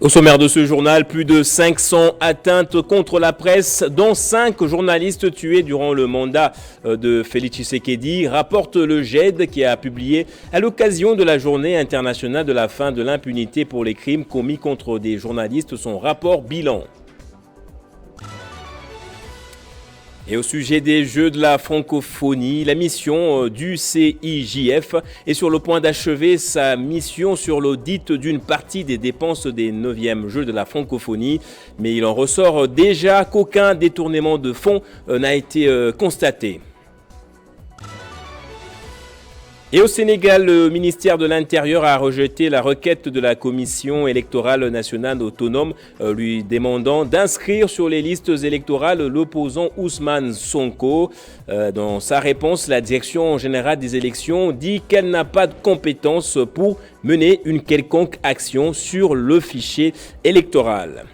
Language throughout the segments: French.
Au sommaire de ce journal, plus de 500 atteintes contre la presse, dont 5 journalistes tués durant le mandat de Félix Tshisekedi, rapporte le GED qui a publié à l'occasion de la journée internationale de la fin de l'impunité pour les crimes commis contre des journalistes son rapport bilan. Et au sujet des Jeux de la francophonie, la mission du CIJF est sur le point d'achever sa mission sur l'audit d'une partie des dépenses des 9e Jeux de la francophonie. Mais il en ressort déjà qu'aucun détournement de fonds n'a été constaté. Et au Sénégal, le ministère de l'Intérieur a rejeté la requête de la Commission électorale nationale autonome lui demandant d'inscrire sur les listes électorales l'opposant Ousmane Sonko. Dans sa réponse, la Direction générale des élections dit qu'elle n'a pas de compétence pour mener une quelconque action sur le fichier électoral.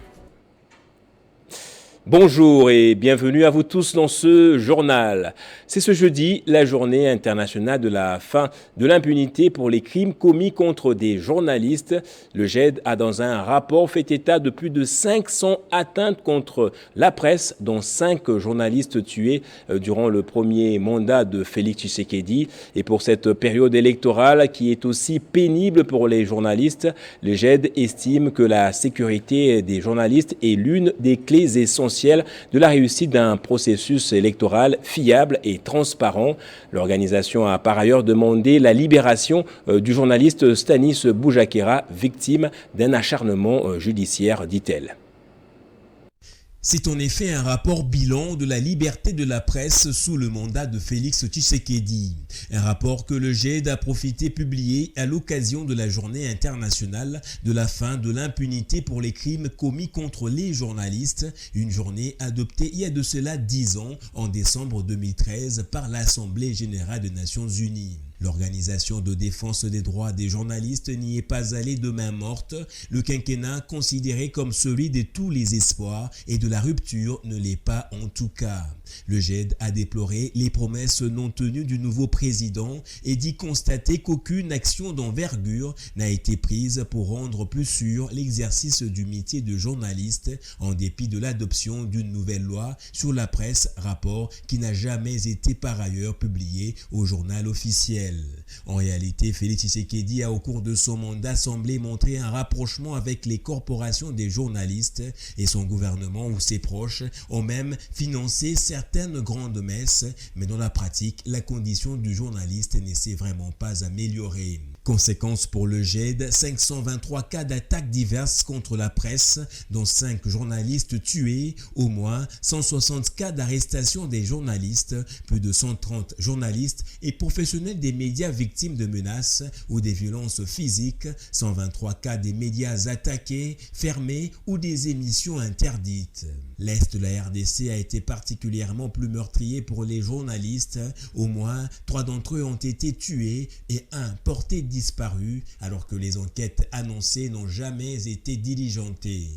Bonjour et bienvenue à vous tous dans ce journal. C'est ce jeudi la journée internationale de la fin de l'impunité pour les crimes commis contre des journalistes. Le GED a dans un rapport fait état de plus de 500 atteintes contre la presse, dont 5 journalistes tués durant le premier mandat de Félix Tshisekedi. Et pour cette période électorale qui est aussi pénible pour les journalistes, le GED estime que la sécurité des journalistes est l'une des clés essentielles de la réussite d'un processus électoral fiable et transparent. L'organisation a par ailleurs demandé la libération du journaliste Stanis Boujakera, victime d'un acharnement judiciaire, dit-elle. C'est en effet un rapport bilan de la liberté de la presse sous le mandat de Félix Tshisekedi. Un rapport que le GED a profité publier à l'occasion de la journée internationale de la fin de l'impunité pour les crimes commis contre les journalistes, une journée adoptée il y a de cela 10 ans, en décembre 2013, par l'Assemblée générale des Nations unies. L'organisation de défense des droits des journalistes n'y est pas allée de main morte. Le quinquennat, considéré comme celui de tous les espoirs et de la rupture, ne l'est pas en tout cas. Le GED a déploré les promesses non tenues du nouveau président et dit constater qu'aucune action d'envergure n'a été prise pour rendre plus sûr l'exercice du métier de journaliste en dépit de l'adoption d'une nouvelle loi sur la presse, rapport qui n'a jamais été par ailleurs publié au journal officiel. En réalité, Félix Tshisekedi a au cours de son mandat semblé montrer un rapprochement avec les corporations des journalistes et son gouvernement ou ses proches ont même financé certaines grandes messes, mais dans la pratique, la condition du journaliste ne s'est vraiment pas améliorée. Conséquence pour le GED, 523 cas d'attaques diverses contre la presse, dont 5 journalistes tués, au moins 160 cas d'arrestation des journalistes, plus de 130 journalistes et professionnels des médias victimes de menaces ou des violences physiques, 123 cas des médias attaqués, fermés ou des émissions interdites. L'Est de la RDC a été particulièrement plus meurtrier pour les journalistes. Au moins 3 d'entre eux ont été tués et 1 porté disparu, alors que les enquêtes annoncées n'ont jamais été diligentées.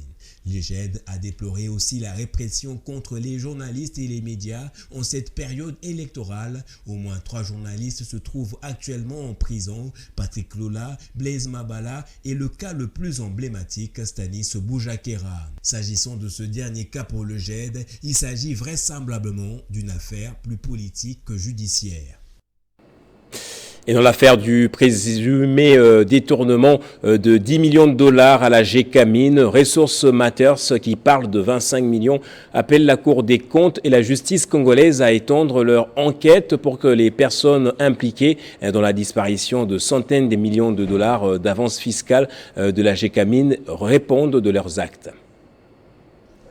Le GED a déploré aussi la répression contre les journalistes et les médias en cette période électorale. Au moins 3 journalistes se trouvent actuellement en prison. Patrick Lola, Blaise Mabala et le cas le plus emblématique, Stanis Boujakera. S'agissant de ce dernier cas pour le GED, il s'agit vraisemblablement d'une affaire plus politique que judiciaire. Et dans l'affaire du présumé détournement de 10 millions de dollars à la GECAMINE, Resource Matters, qui parle de 25 millions, appelle la Cour des comptes et la justice congolaise à étendre leur enquête pour que les personnes impliquées dans la disparition de centaines de millions de dollars d'avances fiscales de la GECAMINE répondent de leurs actes.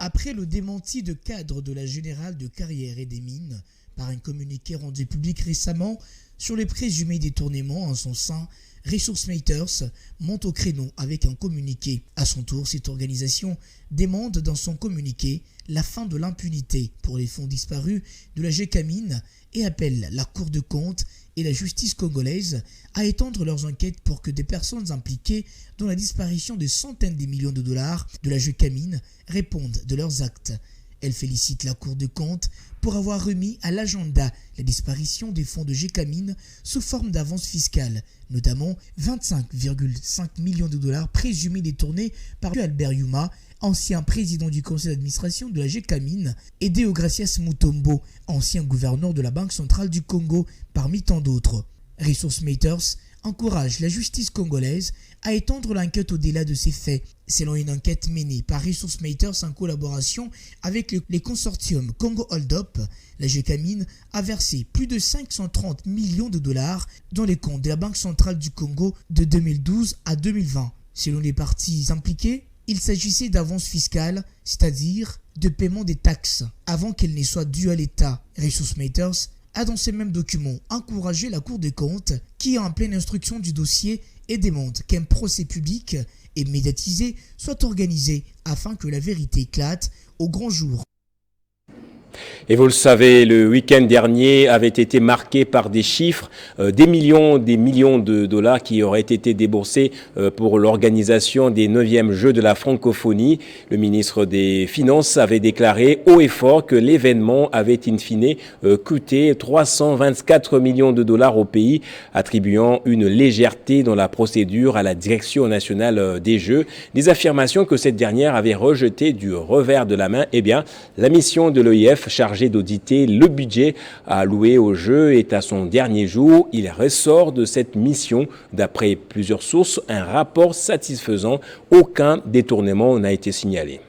Après le démenti de cadre de la Générale de Carrières et des Mines par un communiqué rendu public récemment, sur les présumés détournements en son sein, Resource Matters monte au créneau avec un communiqué. À son tour, cette organisation demande dans son communiqué la fin de l'impunité pour les fonds disparus de la GECAMINE et appelle la Cour de comptes et la justice congolaise à étendre leurs enquêtes pour que des personnes impliquées dans la disparition de centaines de millions de dollars de la GECAMINE répondent de leurs actes. Elle félicite la Cour des comptes pour avoir remis à l'agenda la disparition des fonds de Gécamines sous forme d'avance fiscale, notamment 25,5 millions de dollars présumés détournés par Albert Yuma, ancien président du conseil d'administration de la Gécamines, et Deogracias Mutombo, ancien gouverneur de la Banque centrale du Congo, parmi tant d'autres. Resource Matters encourage la justice congolaise à étendre l'enquête au-delà de ces faits. Selon une enquête menée par Resource Matters en collaboration avec les consortiums Congo Hold Up, la Gécamines a versé plus de 530 millions de dollars dans les comptes de la Banque centrale du Congo de 2012 à 2020. Selon les parties impliquées, il s'agissait d'avances fiscales, c'est-à-dire de paiement des taxes, avant qu'elles ne soient dues à l'État. Resource Matters a dans ces mêmes documents encouragé la Cour des comptes, qui est en pleine instruction du dossier et demande qu'un procès public et médiatisé soit organisé afin que la vérité éclate au grand jour. Et vous le savez, le week-end dernier avait été marqué par des chiffres, des millions de dollars qui auraient été déboursés pour l'organisation des 9e Jeux de la francophonie. Le ministre des Finances avait déclaré haut et fort que l'événement avait in fine coûté 324 millions de dollars au pays, attribuant une légèreté dans la procédure à la Direction nationale des Jeux. Des affirmations que cette dernière avait rejetées du revers de la main. Eh bien, la mission de l'OIF chargé d'auditer le budget alloué aux Jeux est à son dernier jour. Il ressort de cette mission, d'après plusieurs sources, un rapport satisfaisant. Aucun détournement n'a été signalé.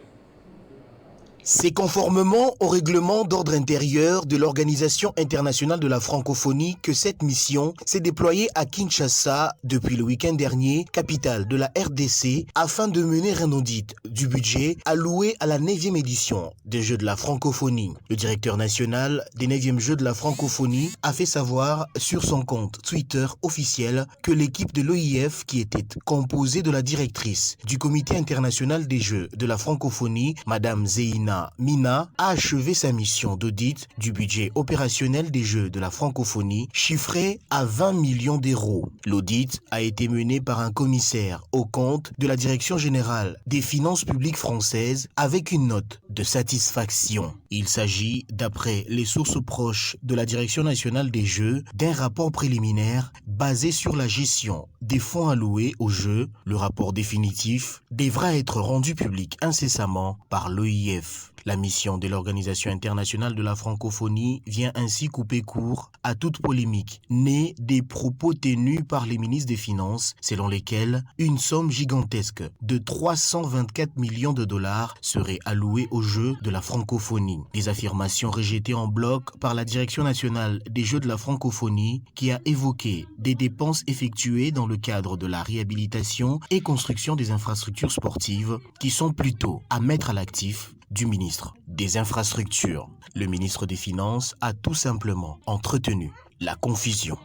C'est conformément au règlement d'ordre intérieur de l'Organisation internationale de la francophonie que cette mission s'est déployée à Kinshasa depuis le week-end dernier, capitale de la RDC, afin de mener un audit du budget alloué à la 9e édition des Jeux de la francophonie. Le directeur national des 9e Jeux de la francophonie a fait savoir sur son compte Twitter officiel que l'équipe de l'OIF, qui était composée de la directrice du Comité international des Jeux de la francophonie, Madame Zeina Mina, a achevé sa mission d'audit du budget opérationnel des Jeux de la francophonie, chiffré à 20 millions d'euros. L'audit a été mené par un commissaire aux comptes de la Direction générale des finances publiques françaises avec une note de satisfaction. Il s'agit, d'après les sources proches de la Direction nationale des Jeux, d'un rapport préliminaire basé sur la gestion des fonds alloués aux Jeux. Le rapport définitif devra être rendu public incessamment par l'OIF. La mission de l'Organisation internationale de la francophonie vient ainsi couper court à toute polémique née des propos tenus par les ministres des Finances selon lesquels une somme gigantesque de 324 millions de dollars serait allouée aux Jeux de la francophonie. Des affirmations rejetées en bloc par la Direction nationale des Jeux de la francophonie qui a évoqué des dépenses effectuées dans le cadre de la réhabilitation et construction des infrastructures sportives qui sont plutôt à mettre à l'actif du ministre des Infrastructures. Le ministre des Finances a tout simplement entretenu la confusion.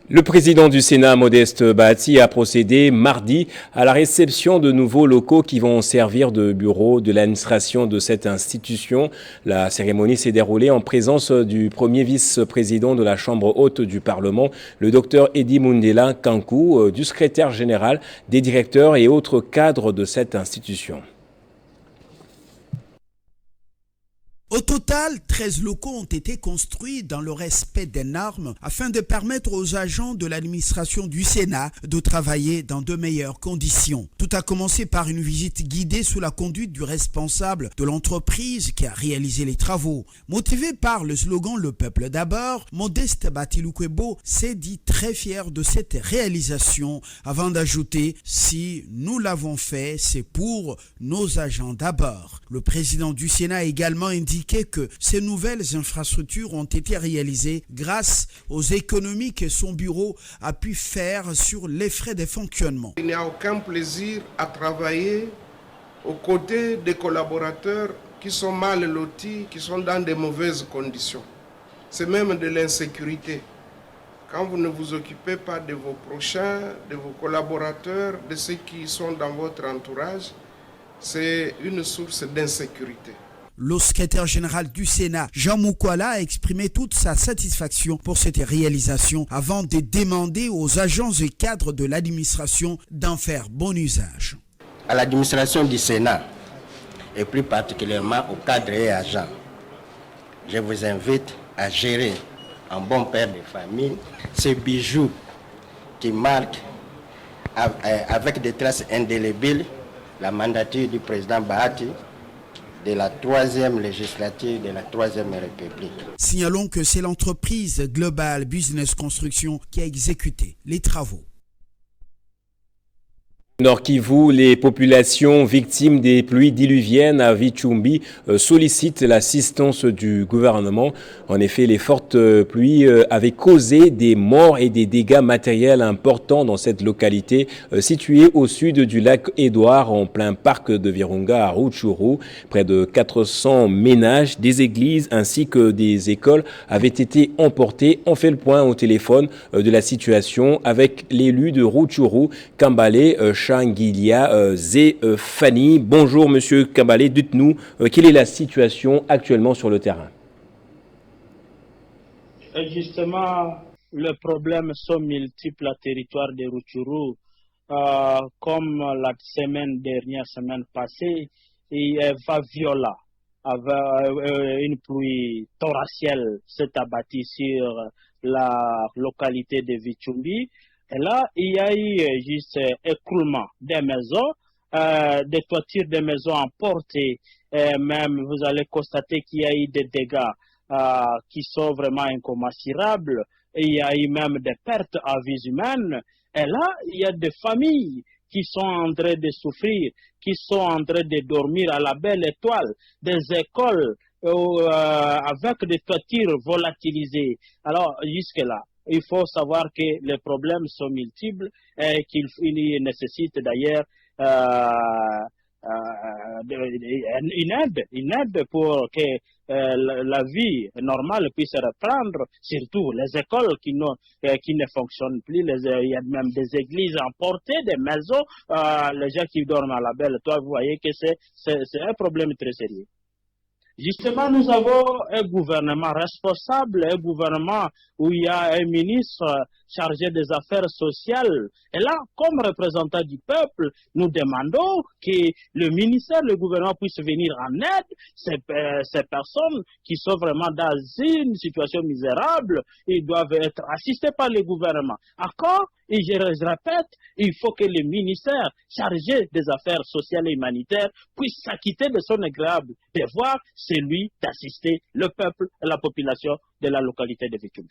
Le président du Sénat, Modeste Bahati, a procédé mardi à la réception de nouveaux locaux qui vont servir de bureau de l'administration de cette institution. La cérémonie s'est déroulée en présence du premier vice-président de la Chambre haute du Parlement, le docteur Eddy Mundela Kankou, du secrétaire général, des directeurs et autres cadres de cette institution. Au total, 13 locaux ont été construits dans le respect des normes afin de permettre aux agents de l'administration du Sénat de travailler dans de meilleures conditions. Tout a commencé par une visite guidée sous la conduite du responsable de l'entreprise qui a réalisé les travaux. Motivé par le slogan « Le peuple d'abord », Modeste Bahati Lukwebo s'est dit très fier de cette réalisation avant d'ajouter « Si nous l'avons fait, c'est pour nos agents d'abord ». Le président du Sénat a également indiqué que ces nouvelles infrastructures ont été réalisées grâce aux économies que son bureau a pu faire sur les frais de fonctionnement. Il n'y a aucun plaisir à travailler aux côtés des collaborateurs qui sont mal lotis, qui sont dans de mauvaises conditions. C'est même de l'insécurité. Quand vous ne vous occupez pas de vos prochains, de vos collaborateurs, de ceux qui sont dans votre entourage, c'est une source d'insécurité. Le secrétaire général du Sénat, Jean Moukwala, a exprimé toute sa satisfaction pour cette réalisation avant de demander aux agents et cadres de l'administration d'en faire bon usage. À l'administration du Sénat, et plus particulièrement aux cadres et agents. Je vous invite à gérer en bon père de famille ces bijoux qui marquent avec des traces indélébiles la mandature du président Bahati de la 3e législature de la 3e République. Signalons que c'est l'entreprise Global Business Construction qui a exécuté les travaux. Nord Kivu, les populations victimes des pluies diluviennes à Vichumbi sollicitent l'assistance du gouvernement. En effet, les fortes pluies avaient causé des morts et des dégâts matériels importants dans cette localité située au sud du lac Édouard, en plein parc de Virunga à Rutshuru. Près de 400 ménages, des églises ainsi que des écoles avaient été emportés. On fait le point au téléphone de la situation avec l'élu de Rutshuru, Kambale Changilia Zefani. Bonjour Monsieur Kambale, dites-nous quelle est la situation actuellement sur le terrain. Justement, le problème sont multiples à territoire de Rutshuru. Comme la semaine passée, il va viola avec une pluie torrentielle s'est abattue sur la localité de Vichumbi. Et là, il y a eu juste écroulement des maisons, des toitures des maisons emportées. Même, vous allez constater qu'il y a eu des dégâts qui sont vraiment incommensurables. Et il y a eu même des pertes à vie humaine. Et là, il y a des familles qui sont en train de souffrir, qui sont en train de dormir à la belle étoile, des écoles avec des toitures volatilisées. Alors, jusque-là, il faut savoir que les problèmes sont multiples et qu'il nécessite d'ailleurs une aide pour que la vie normale puisse reprendre, surtout les écoles qui ne fonctionnent plus, il y a même des églises emportées, des maisons, les gens qui dorment à la belle toile, vous voyez que c'est un problème très sérieux. Justement, nous avons un gouvernement responsable, un gouvernement où il y a un ministre chargé des affaires sociales. Et là, comme représentant du peuple, nous demandons que le ministère, le gouvernement puisse venir en aide ces personnes qui sont vraiment dans une situation misérable. Ils doivent être assistés par le gouvernement. Encore, et je répète, il faut que le ministère chargé des affaires sociales et humanitaires puisse s'acquitter de son agréable devoir, celui d'assister le peuple et la population de la localité de Vichumbi.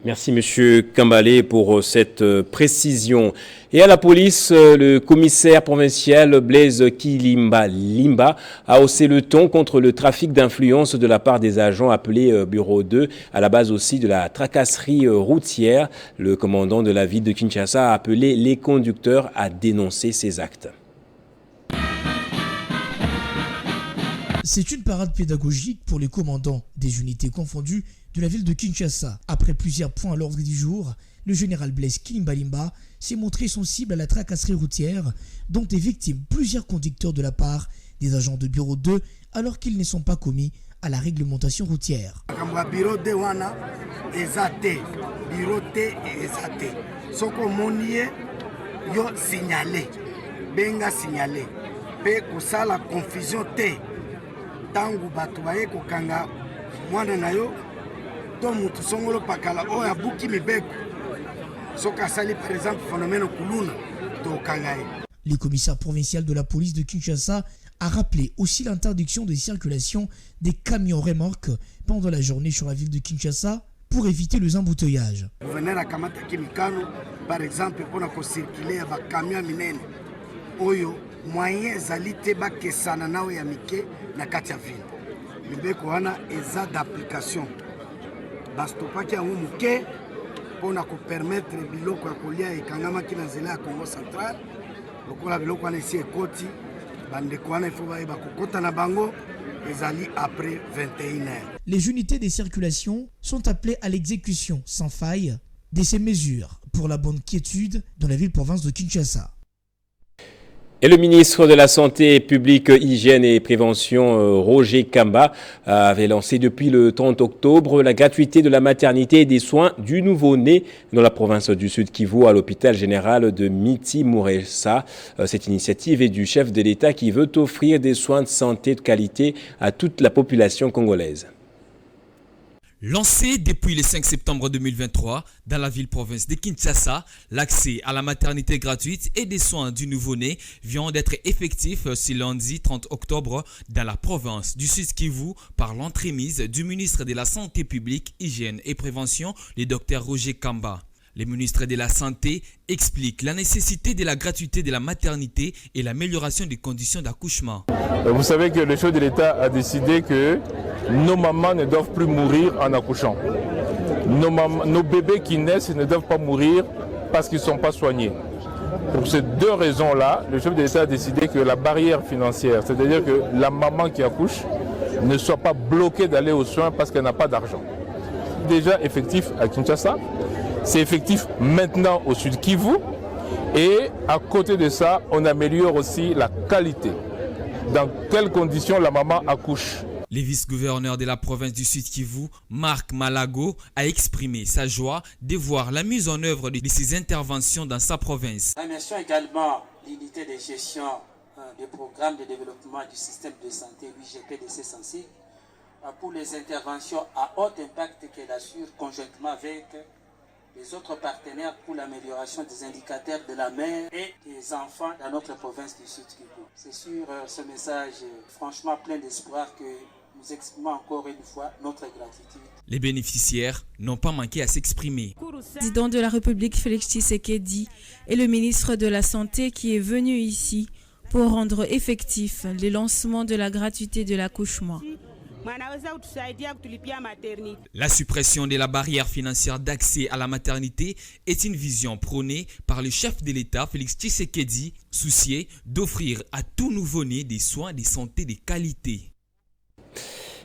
Merci Monsieur Kambale pour cette précision. Et à la police, le commissaire provincial Blaise Kilimba Limba a haussé le ton contre le trafic d'influence de la part des agents appelés Bureau 2, à la base aussi de la tracasserie routière. Le commandant de la ville de Kinshasa a appelé les conducteurs à dénoncer ces actes. C'est une parade pédagogique pour les commandants des unités confondues de la ville de Kinshasa. Après plusieurs points à l'ordre du jour, le général Blaise Kilimba Limba s'est montré sensible à la tracasserie routière dont est victime plusieurs conducteurs de la part des agents de Bureau 2 alors qu'ils ne sont pas commis à la réglementation routière. Bureau 2 wana ezate, Bureau 2 ezate. Soko monie yo signalé, benga signalé. Pe kusala confusion te. Tangu batu baye kokanga mwana na yo to mutu songolo pakala o ya buki mibeko soka sali par exemple phénomène kuluna to kangaye. Le commissaire provincial de la police de Kinshasa a rappelé aussi l'interdiction de circulation des camions remorques pendant la journée sur la ville de Kinshasa pour éviter les embouteillages. Gouverneur a kamata kimikano par exemple pour na circuler ya ba camion minene oyo moyen zali te bakesana nao ya mike na kati ya ville. Mibeko wana eza d'application. Bastopaki yango muke mpona kopermettre biloko ya kolia ekangamaki na nzela ya Congo central. Lokola biloko wana esi ekoti bandeko wana ifo bayeba kokota na bango ezali après 21h. Les unités de circulation sont appelées à l'exécution sans faille de ces mesures pour la bonne quiétude dans la ville-province de Kinshasa. Et le ministre de la Santé publique, Hygiène et Prévention, Roger Kamba, avait lancé depuis le 30 octobre la gratuité de la maternité et des soins du nouveau-né dans la province du Sud Kivu à l'hôpital général de Miti-Muresa. Cette initiative est du chef de l'État qui veut offrir des soins de santé de qualité à toute la population congolaise. Lancé depuis le 5 septembre 2023 dans la ville-province de Kinshasa, l'accès à la maternité gratuite et des soins du nouveau-né vient d'être effectif ce lundi 30 octobre dans la province du Sud Kivu par l'entremise du ministre de la Santé publique, Hygiène et Prévention, le Dr Roger Kamba. Le ministre de la Santé explique la nécessité de la gratuité de la maternité et l'amélioration des conditions d'accouchement. Vous savez que le chef de l'État a décidé que nos mamans ne doivent plus mourir en accouchant. Nos bébés qui naissent ne doivent pas mourir parce qu'ils ne sont pas soignés. Pour ces deux raisons-là, le chef de l'État a décidé que la barrière financière, c'est-à-dire que la maman qui accouche, ne soit pas bloquée d'aller aux soins parce qu'elle n'a pas d'argent. Déjà effectif à Kinshasa, c'est effectif maintenant au Sud Kivu et à côté de ça, on améliore aussi la qualité. Dans quelles conditions la maman accouche. Le vice-gouverneur de la province du Sud Kivu, Marc Malago, a exprimé sa joie de voir la mise en œuvre de ces interventions dans sa province. Remercions également l'unité de gestion des programmes de développement du système de santé, l'UGPDC Sensic, pour les interventions à haut impact qu'elle assure conjointement avec les autres partenaires pour l'amélioration des indicateurs de la mère et des enfants dans notre province du Sud Kivu. C'est sur ce message franchement plein d'espoir que nous exprimons encore une fois notre gratitude. Les bénéficiaires n'ont pas manqué à s'exprimer. Le président de la République Félix Tshisekedi et le ministre de la Santé qui est venu ici pour rendre effectif le lancement de la gratuité de l'accouchement. La suppression de la barrière financière d'accès à la maternité est une vision prônée par le chef de l'État, Félix Tshisekedi, soucié d'offrir à tout nouveau-né des soins de santé de qualité.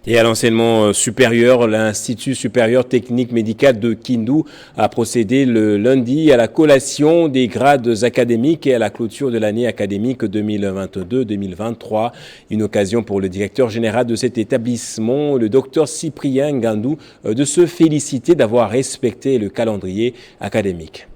Et à l'enseignement supérieur, l'Institut supérieur technique médical de Kindu a procédé le lundi à la collation des grades académiques et à la clôture de l'année académique 2022-2023. Une occasion pour le directeur général de cet établissement, le docteur Cyprien Ngandou, de se féliciter d'avoir respecté le calendrier académique.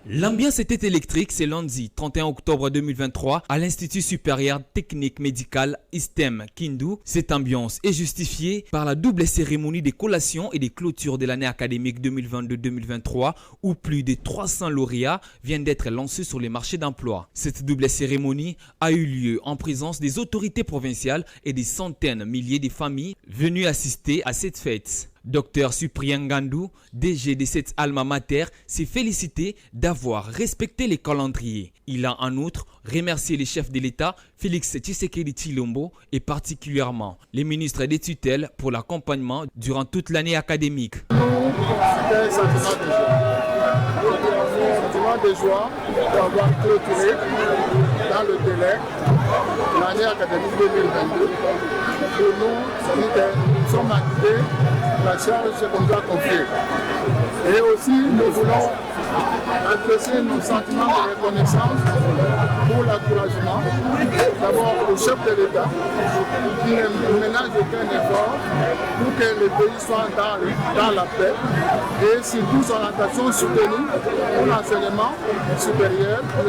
L'ambiance était électrique ce lundi 31 octobre 2023 à l'Institut supérieur technique médical ISTEM Kindu. Cette ambiance est justifiée par la double cérémonie de collation et de clôture de l'année académique 2022-2023 où plus de 300 lauréats viennent d'être lancés sur les marchés d'emploi. Cette double cérémonie a eu lieu en présence des autorités provinciales et des centaines de milliers de familles venues assister à cette fête. Dr Cyprien Ngandou, DG de cette alma mater, s'est félicité d'avoir respecté les calendriers. Il a en outre remercié les chefs de l'État, Félix Tshisekedi Tshilombo, et particulièrement les ministres des tutelles pour l'accompagnement durant toute l'année académique. C'était un sentiment de joie d'avoir clôturé dans le délai l'année académique 2022. Pour nous sommes acquittés la charge qu'on doit confier. Et aussi, nous voulons adresser nos sentiments de reconnaissance pour l'encouragement. D'abord au chef de l'État qui ne ménage aucun effort pour que le pays soit dans la paix et surtout son orientation soutenue pour l'enseignement supérieur pour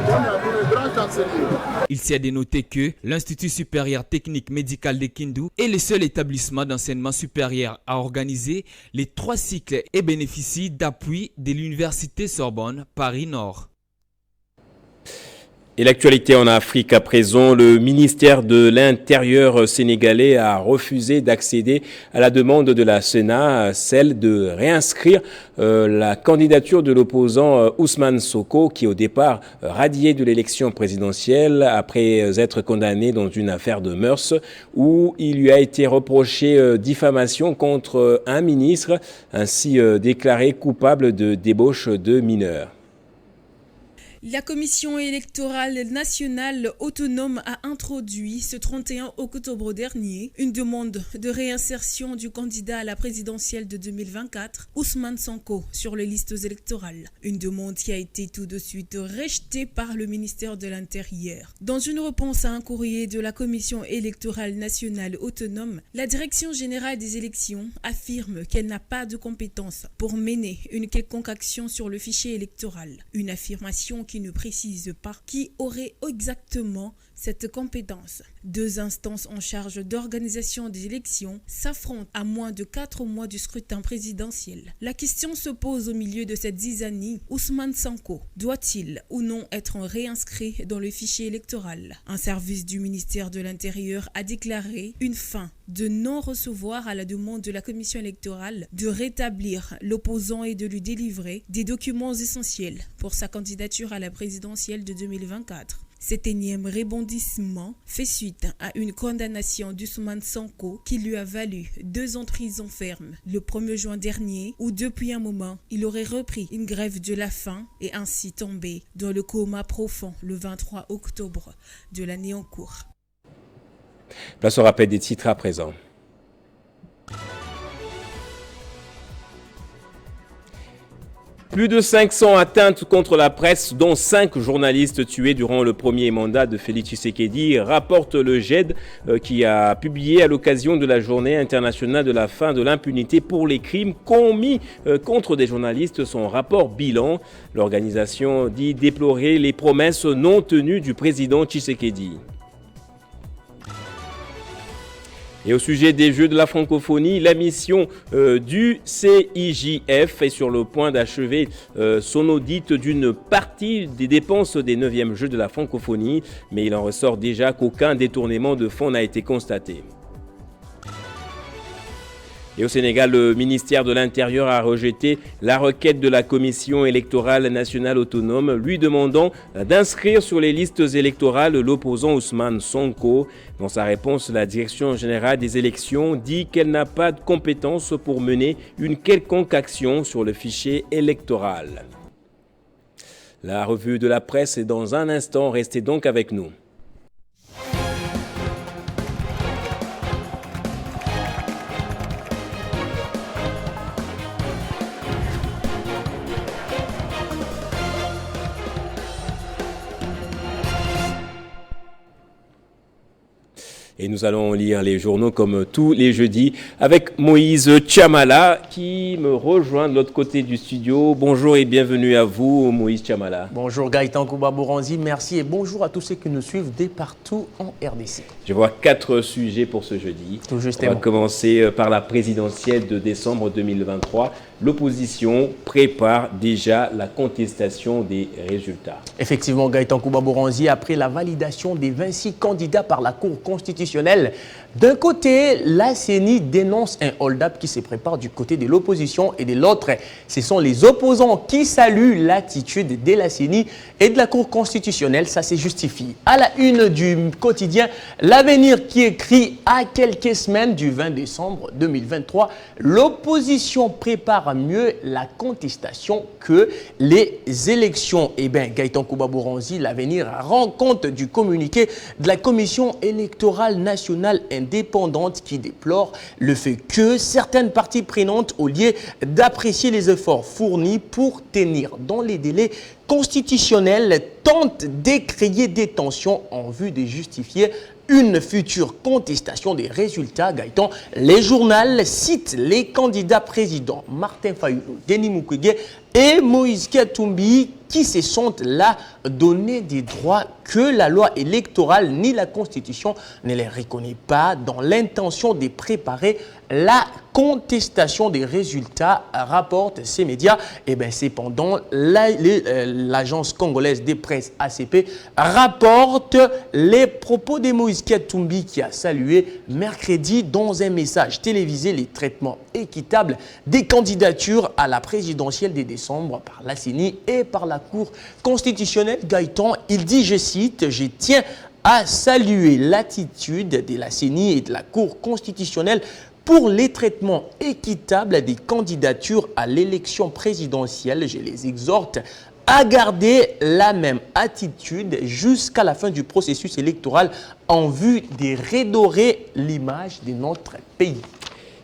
le grand chancelier. Il s'est dénoté que l'Institut supérieur technique médical de Kindu est le seul établissement d'enseignement supérieur à organiser les 3 cycles et bénéficie d'appui de l'Université Sorbonne Paris-Nord. Et l'actualité en Afrique à présent, le ministère de l'Intérieur sénégalais a refusé d'accéder à la demande de la Sénat, celle de réinscrire la candidature de l'opposant Ousmane Sonko, qui au départ radié de l'élection présidentielle après être condamné dans une affaire de mœurs où il lui a été reproché diffamation contre un ministre, ainsi déclaré coupable de débauche de mineurs. La Commission électorale nationale autonome a introduit ce 31 octobre dernier une demande de réinsertion du candidat à la présidentielle de 2024, Ousmane Sonko, sur les listes électorales. Une demande qui a été tout de suite rejetée par le ministère de l'Intérieur. Dans une réponse à un courrier de la Commission électorale nationale autonome, la Direction générale des élections affirme qu'elle n'a pas de compétence pour mener une quelconque action sur le fichier électoral. Une affirmation qui ne précise pas qui aurait exactement cette compétence. Deux instances en charge d'organisation des élections s'affrontent à moins de 4 mois du scrutin présidentiel. La question se pose au milieu de cette zizanie. Ousmane Sonko doit-il ou non être réinscrit dans le fichier électoral? Un service du ministère de l'Intérieur a déclaré une fin de non-recevoir à la demande de la commission électorale de rétablir l'opposant et de lui délivrer des documents essentiels pour sa candidature à la présidentielle de 2024. Cet énième rebondissement fait suite à une condamnation d'Ousmane Sonko qui lui a valu 2 ans de prison ferme le 1er juin dernier, où depuis un moment, il aurait repris une grève de la faim et ainsi tombé dans le coma profond le 23 octobre de l'année en cours. Place au rappel des titres à présent. Plus de 500 atteintes contre la presse, dont 5 journalistes tués durant le premier mandat de Félix Tshisekedi, rapporte le GED qui a publié à l'occasion de la journée internationale de la fin de l'impunité pour les crimes commis contre des journalistes son rapport bilan. L'organisation dit déplorer les promesses non tenues du président Tshisekedi. Et au sujet des Jeux de la francophonie, la mission du CIJF est sur le point d'achever son audit d'une partie des dépenses des 9e Jeux de la francophonie, mais il en ressort déjà qu'aucun détournement de fonds n'a été constaté. Et au Sénégal, le ministère de l'Intérieur a rejeté la requête de la Commission électorale nationale autonome lui demandant d'inscrire sur les listes électorales l'opposant Ousmane Sonko. Dans sa réponse, la Direction générale des élections dit qu'elle n'a pas de compétence pour mener une quelconque action sur le fichier électoral. La revue de la presse est dans un instant, restez donc avec nous. Et nous allons lire les journaux comme tous les jeudis avec Moïse Tchamala qui me rejoint de l'autre côté du studio. Bonjour et bienvenue à vous, Moïse Tchamala. Bonjour Gaëtan Kouba-Boranzi, merci et bonjour à tous ceux qui nous suivent dès partout en RDC. Je vois 4 sujets pour ce jeudi. Tout justement. On va commencer par la présidentielle de décembre 2023. L'opposition prépare déjà la contestation des résultats. Effectivement, Gaëtan Kouba-Boranzi, après la validation des 26 candidats par la Cour constitutionnelle, d'un côté, la CENI dénonce un hold-up qui se prépare du côté de l'opposition et de l'autre, ce sont les opposants qui saluent l'attitude de la CENI et de la Cour constitutionnelle. Ça se justifie. À la une du quotidien L'Avenir qui écrit à quelques semaines du 20 décembre 2023, l'opposition prépare mieux la contestation que les élections. Eh bien, Gaëtan Kouba-Boranzi, L'Avenir rend compte du communiqué de la Commission électorale nationale indépendante qui déplore le fait que certaines parties prenantes, au lieu d'apprécier les efforts fournis pour tenir dans les délais constitutionnels, tentent de créer des tensions en vue de justifier une future contestation des résultats. Gaëtan, les journaux citent les candidats présidents Martin Fayulu, Denis Mukwege et Moïse Katumbi qui se sont là donner des droits que la loi électorale ni la Constitution ne les reconnaît pas dans l'intention de préparer la contestation des résultats, rapportent ces médias. Et bien, cependant, l'agence congolaise des presses ACP rapporte les propos de Moïse Katumbi qui a salué mercredi dans un message télévisé les traitements équitables des candidatures à la présidentielle de décembre par la CENI et par la Cour constitutionnelle. Gaëtan, il dit, je cite, « Je tiens à saluer l'attitude de la CENI et de la Cour constitutionnelle pour les traitements équitables des candidatures à l'élection présidentielle. Je les exhorte a gardé la même attitude jusqu'à la fin du processus électoral en vue de redorer l'image de notre pays.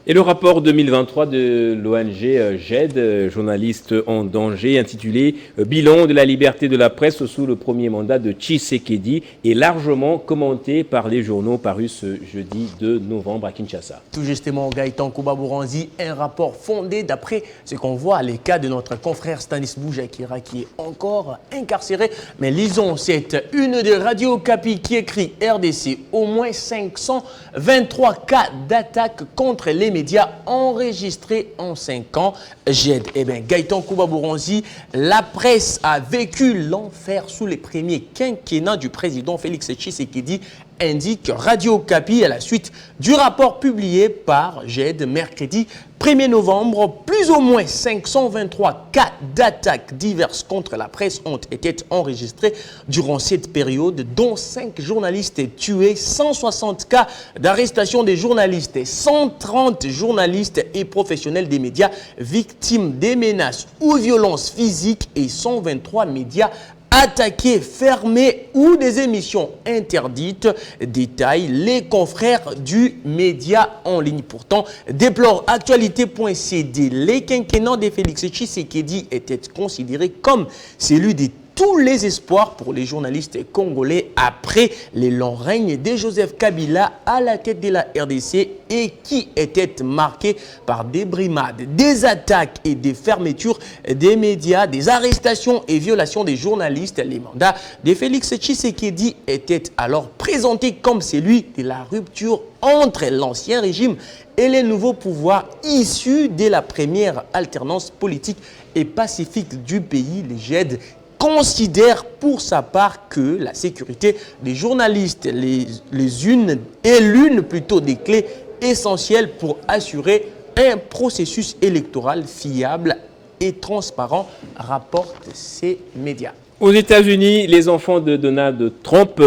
Et le rapport 2023 de l'ONG GED, journaliste en danger, intitulé « Bilan de la liberté de la presse sous le premier mandat de Tshisekedi » est largement commenté par les journaux parus ce jeudi 2 novembre à Kinshasa. Tout justement, Gaëtan Kouba-Bouranzi, un rapport fondé d'après ce qu'on voit les cas de notre confrère Stanis Boujakira qui est encore incarcéré. Mais lisons cette une de Radio Okapi qui écrit RDC, au moins 523 cas d'attaque contre les médias enregistrés en 5 ans. GED. Eh bien, Gaëtan Kouba-Bouranzi, la presse a vécu l'enfer sous les premiers quinquennats du président Félix Tshisekedi, indique Radio Okapi à la suite du rapport publié par GED mercredi 1er novembre. Plus ou moins 523 cas d'attaques diverses contre la presse ont été enregistrés durant cette période, dont 5 journalistes tués, 160 cas d'arrestation des journalistes, 130 journalistes et professionnels des médias victimes des menaces ou violences physiques et 123 médias attaqués, fermés ou des émissions interdites, détaillent les confrères du média en ligne. Pourtant, déplore Actualité.cd, les quinquennats de Félix Tshisekedi étaient considérés comme celui des tous les espoirs pour les journalistes congolais après les longs règnes de Joseph Kabila à la tête de la RDC et qui étaient marqués par des brimades, des attaques et des fermetures des médias, des arrestations et violations des journalistes. Les mandats de Félix Tshisekedi étaient alors présentés comme celui de la rupture entre l'ancien régime et les nouveaux pouvoirs issus de la première alternance politique et pacifique du pays. Les GED considère pour sa part que la sécurité des journalistes les unes est l'une plutôt des clés essentielles pour assurer un processus électoral fiable et transparent, rapportent ces médias. Aux États-Unis, les enfants de Donald Trump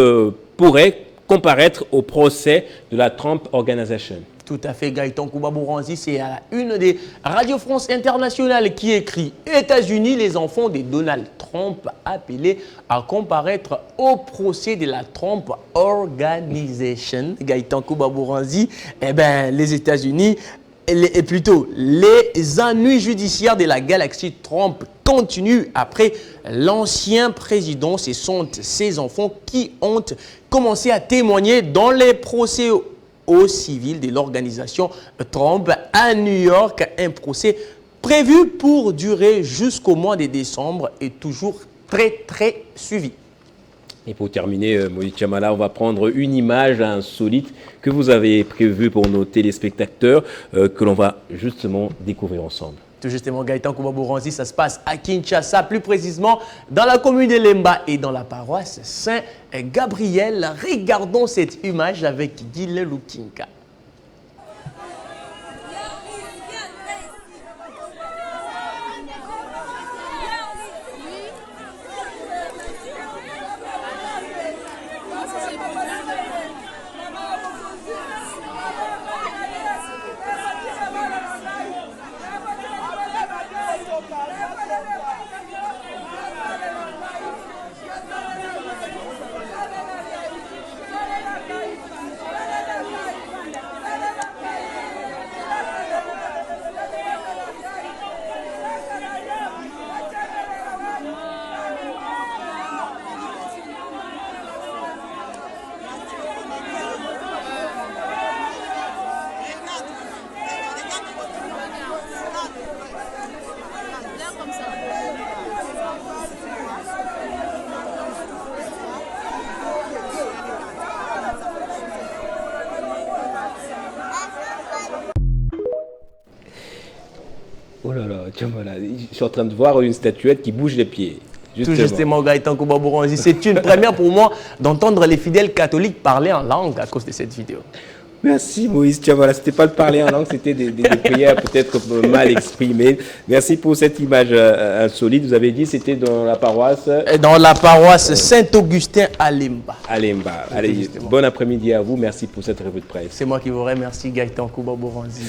pourraient comparaître au procès de la Trump Organization. Tout à fait, Gaëtan Kouba-Bouranzi, c'est à une des Radio France Internationale qui écrit « États-Unis, les enfants de Donald Trump appelés à comparaître au procès de la Trump Organization ». Gaëtan Kouba-Bouranzi, eh bien, les États-Unis, et plutôt les ennuis judiciaires de la galaxie Trump continuent après l'ancien président. Ce sont ses enfants qui ont commencé à témoigner dans les procès au civil de l'organisation Trump à New York. Un procès prévu pour durer jusqu'au mois de décembre et toujours très suivi. Et pour terminer, Moïse Chamala, on va prendre une image insolite que vous avez prévue pour nos téléspectateurs que l'on va justement découvrir ensemble. Tout justement, Gaëtan Kouba-Bouranzi, ça se passe à Kinshasa, plus précisément dans la commune de Lemba et dans la paroisse Saint-Gabriel. Regardons cette image avec Guy Leloukinka. Oh là là, tiens, voilà. Je suis en train de voir une statuette qui bouge les pieds. Tout justement, Gaëtan Kouba-Bouranzi. C'est une première pour moi d'entendre les fidèles catholiques parler en langue à cause de cette vidéo. Merci Moïse. Tiens, voilà, c'était pas de parler en langue, c'était des prières peut-être mal exprimées. Merci pour cette image insolite. Vous avez dit c'était dans la paroisse. Dans la paroisse Saint-Augustin à Lemba. À Lemba. Allez, bon après-midi à vous. Merci pour cette revue de presse. C'est moi qui vous remercie, Gaëtan Kouba-Bouranzi.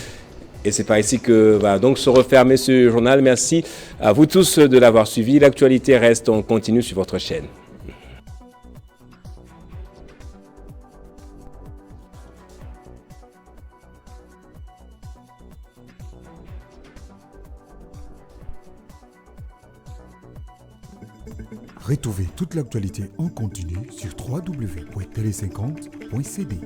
Et c'est par ici que va donc se refermer ce journal. Merci à vous tous de l'avoir suivi. L'actualité reste en continu sur votre chaîne. Retrouvez toute l'actualité en continu sur www.tele50.cd.